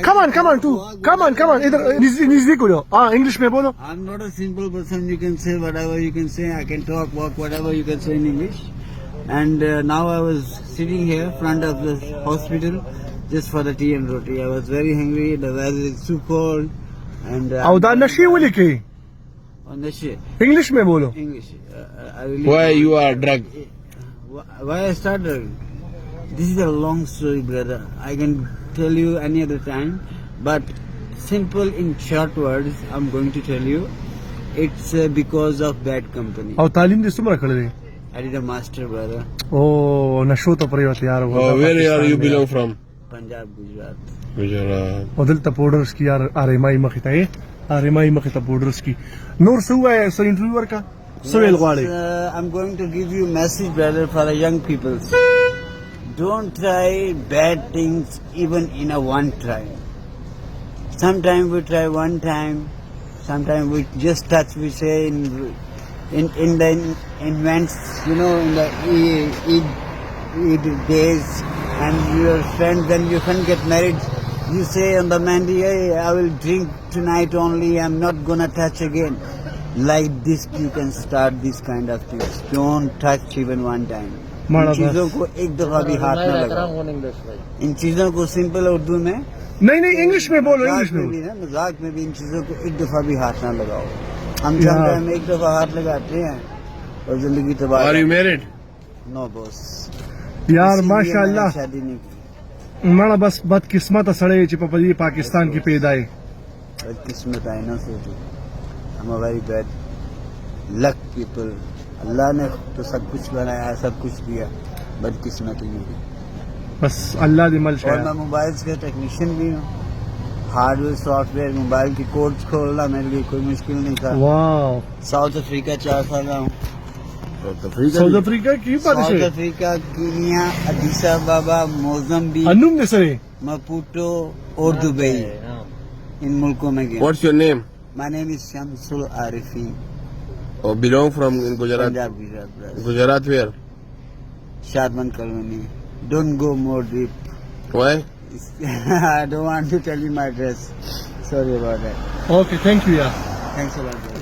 Come on, come on. इधर नजदीक हो जाओ. हाँ, English में बोलो. I'm not a simple person. You can say whatever you can say. I can talk, walk, whatever you can say in English. And now I was sitting here front of the hospital just for the tea and roti. I was very hungry. The weather is too cold. And अवधा नशे वाले के. नशे. English में बोलो. English. I really Why you are drug? Why I started? This is a long story, brother. I can tell you any other time, but simple in short words, I'm going to tell you. It's because of bad company. और तालीम this तुम्हारा कर रहे. I did a master, brother. Oh, नशो तो परिवार यार. Where are you belong from? Punjab, Gujarat. Gujarat. ودلتا بوردرز की यार आरएमआई मखिता है. आरएमआई मखिता बोर्डर्स की. नूर से हुआ है सर इंटरव्यूअर का. सवेल वाले. I'm going to give you a message, brother, for the young people. Don't try bad things even in a one try. Sometimes we try one time. Sometimes we just touch. We say in the events, you know, in the Eid days, and your friend, when your friend get married, you say on the Mandi, hey, I will drink tonight only. I'm not gonna touch again. Like this, you can start this kind of things. Don't touch even one time. इन चीजों को एक दफा भी हाथ न लगाओ. इन चीजों को सिंपल उर्दू में नहीं इंग्लिश में बोलो. इंग्लिश में भी ना, मजाक में भी इन चीजों को एक दफा भी हाथ न लगाओ. हम समटाइम एक दफा हाथ लगाते हैं और जिंदगी तबाह. Are you married? No, boss. यार माशाल्लाह. शादी नहीं की. माना बस बदकिस्मत सड़े ची पापा जी पाकिस्तान की पैदा है. बदकिस्मत है ना सोचो. हम वेरी बैड लक पीपल. अल्लाह ने तो सब कुछ बनाया, सब कुछ दिया, बदकिस्मती नहीं. बस अल्लाह दी मल और मैं मोबाइल्स का टेक्नीशियन भी हूँ. हार्डवेयर सॉफ्टवेयर मोबाइल की कोर्स खोलना मेरे लिए कोई मुश्किल नहीं था. वाह. साउथ अफ्रीका 4 साल रहा हूँ. साउथ अफ्रीका की बात है. साउथ अफ्रीका, कीनिया, अदीस अबाबा, मोज़म्बिक, अन्नुम ने सरे मपूटो और दुबई. इन मुल्कों में गया. What's your name? My name is Shamsul Arifi. Oh, belong from Gujarat. Punjab, Gujarat, brother. Gujarat where? Shadman Colony. Don't go more deep. Why? I don't want to tell you my address. Sorry about that. Okay, thank you. Yeah. Thanks a lot, brother.